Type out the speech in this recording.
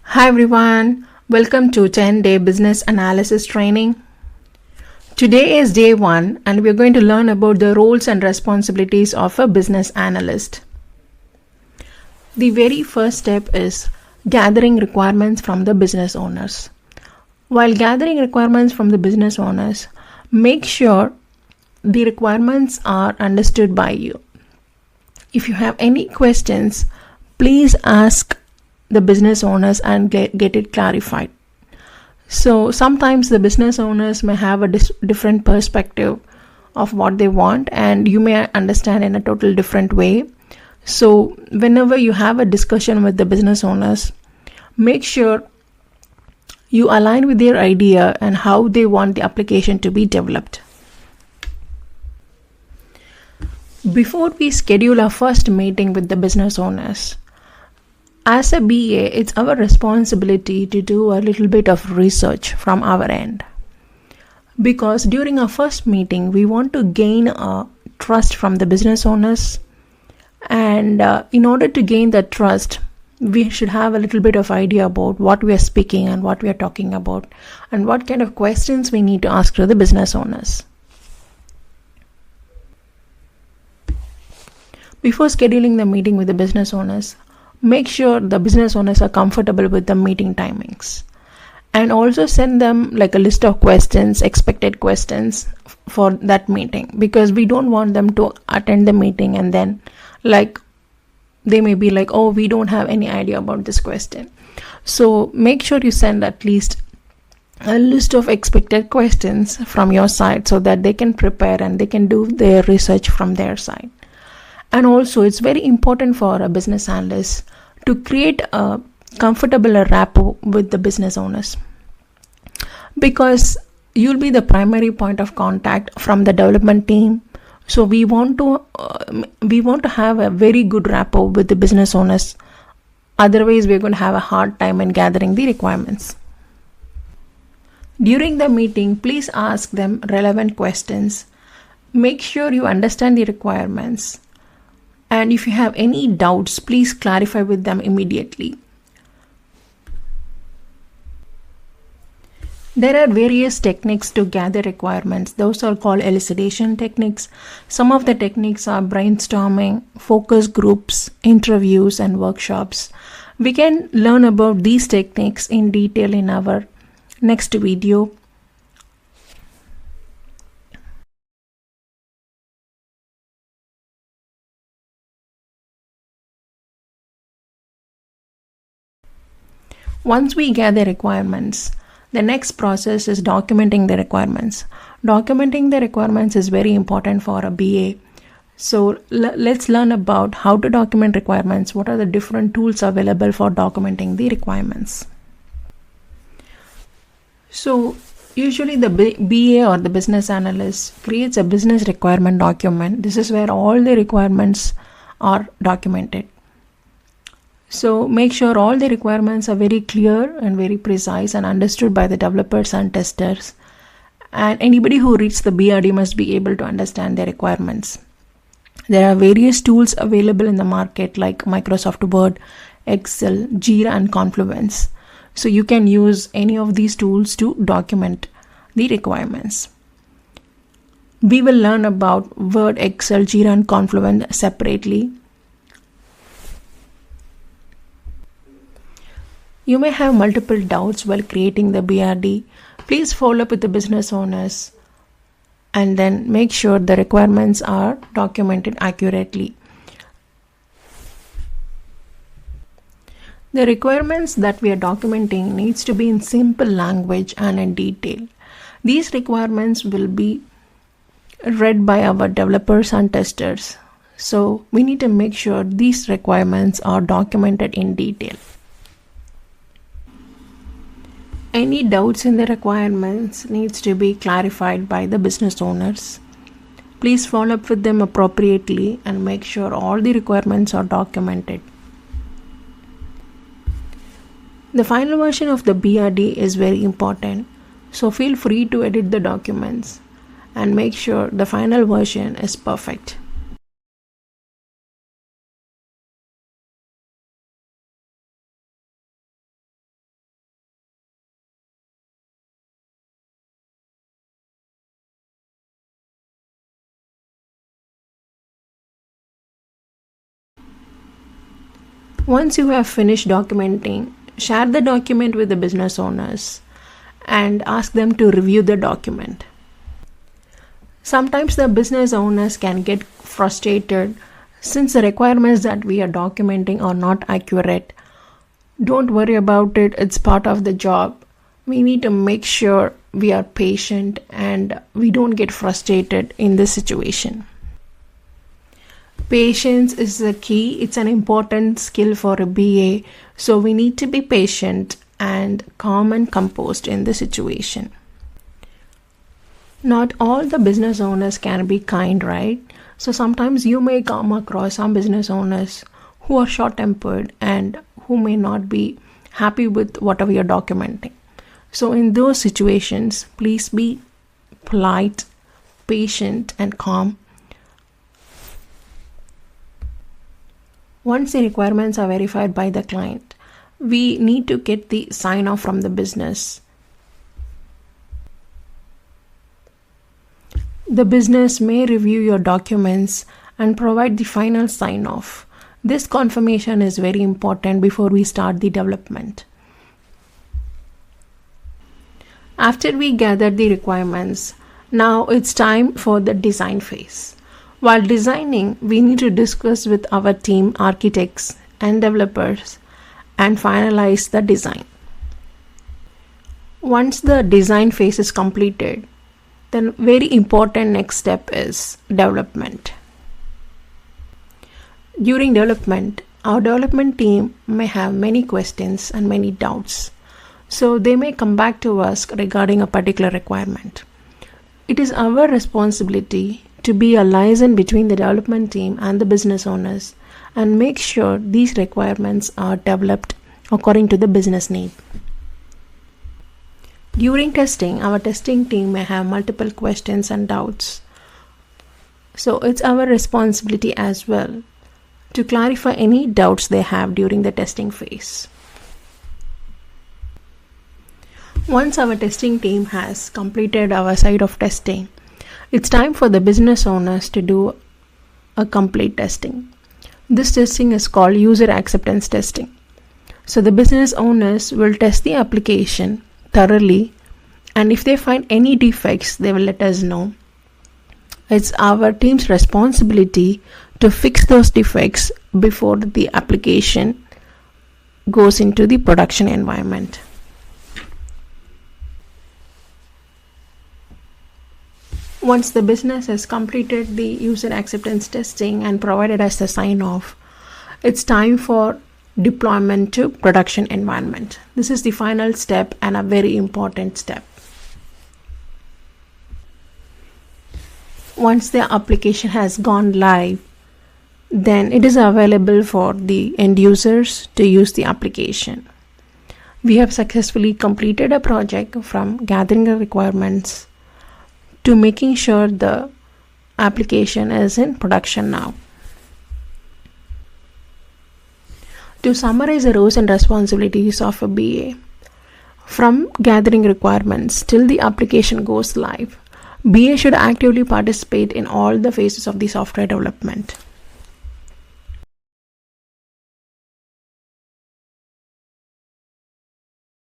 Hi everyone, welcome to 10-day business analysis training. Today is day 1 and we're going to learn about the roles and responsibilities of a business analyst. The very first step is gathering requirements from the business owners. While gathering requirements from the business owners, make sure the requirements are understood by you. If you have any questions, please ask the business owners and get it clarified. So sometimes the business owners may have a different perspective of what they want, and you may understand in a total different way. So whenever you have a discussion with the business owners, make sure you align with their idea and how they want the application to be developed. Before we schedule our first meeting with the business owners, as a BA, it's our responsibility to do a little bit of research from our end. Because during our first meeting, we want to gain trust from the business owners. And in order to gain that trust, we should have a little bit of idea about what we are speaking and what we are talking about, and what kind of questions we need to ask to the business owners. Before scheduling the meeting with the business owners, make sure the business owners are comfortable with the meeting timings, and also send them like a list of questions, expected questions for that meeting, because we don't want them to attend the meeting and then they may be like, oh, we don't have any idea about this question. So make sure you send at least a list of expected questions from your side so that they can prepare and they can do their research from their side. And also, it's very important for a business analyst to create a comfortable rapport with the business owners, because you'll be the primary point of contact from the development team. So we want to have a very good rapport with the business owners. Otherwise, we're going to have a hard time in gathering the requirements. During the meeting, please ask them relevant questions. Make sure you understand the requirements. And if you have any doubts, please clarify with them immediately. There are various techniques to gather requirements. Those are called elicitation techniques. Some of the techniques are brainstorming, focus groups, interviews, and workshops. We can learn about these techniques in detail in our next video. Once we gather requirements, the next process is documenting the requirements. Documenting the requirements is very important for a BA. So let's learn about how to document requirements. What are the different tools available for documenting the requirements? So usually the BA or the business analyst creates a business requirement document. This is where all the requirements are documented. So make sure all the requirements are very clear and very precise and understood by the developers and testers. And anybody who reads the BRD must be able to understand the requirements. There are various tools available in the market like Microsoft Word, Excel, Jira, and Confluence. So you can use any of these tools to document the requirements. We will learn about Word, Excel, Jira, and Confluence separately. You may have multiple doubts while creating the BRD. Please follow up with the business owners and then make sure the requirements are documented accurately. The requirements that we are documenting needs to be in simple language and in detail. These requirements will be read by our developers and testers. So we need to make sure these requirements are documented in detail. Any doubts in the requirements needs to be clarified by the business owners. Please follow up with them appropriately and make sure all the requirements are documented. The final version of the BRD is very important, so feel free to edit the documents and make sure the final version is perfect. Once you have finished documenting, share the document with the business owners and ask them to review the document. Sometimes the business owners can get frustrated since the requirements that we are documenting are not accurate. Don't worry about it, it's part of the job. We need to make sure we are patient and we don't get frustrated in this situation. Patience is the key. It's an important skill for a BA. So we need to be patient and calm and composed in the situation. Not all the business owners can be kind, right? So sometimes you may come across some business owners who are short-tempered and who may not be happy with whatever you're documenting. So in those situations, please be polite, patient, and calm. Once the requirements are verified by the client, we need to get the sign-off from the business. The business may review your documents and provide the final sign-off. This confirmation is very important before we start the development. After we gather the requirements, now it's time for the design phase. While designing, we need to discuss with our team, architects and developers, and finalize the design. Once the design phase is completed, then very important next step is development. During development, our development team may have many questions and many doubts. So they may come back to us regarding a particular requirement. It is our responsibility to be a liaison between the development team and the business owners and make sure these requirements are developed according to the business need. During testing, our testing team may have multiple questions and doubts. So it's our responsibility as well to clarify any doubts they have during the testing phase. Once our testing team has completed our side of testing, it's time for the business owners to do a complete testing. This testing is called user acceptance testing. So the business owners will test the application thoroughly, and if they find any defects, they will let us know. It's our team's responsibility to fix those defects before the application goes into the production environment. Once the business has completed the user acceptance testing and provided us the sign-off, it's time for deployment to production environment. This is the final step and a very important step. Once the application has gone live, then it is available for the end users to use the application. We have successfully completed a project from gathering the requirements to making sure the application is in production now. To summarize the roles and responsibilities of a BA, from gathering requirements till the application goes live, BA should actively participate in all the phases of the software development.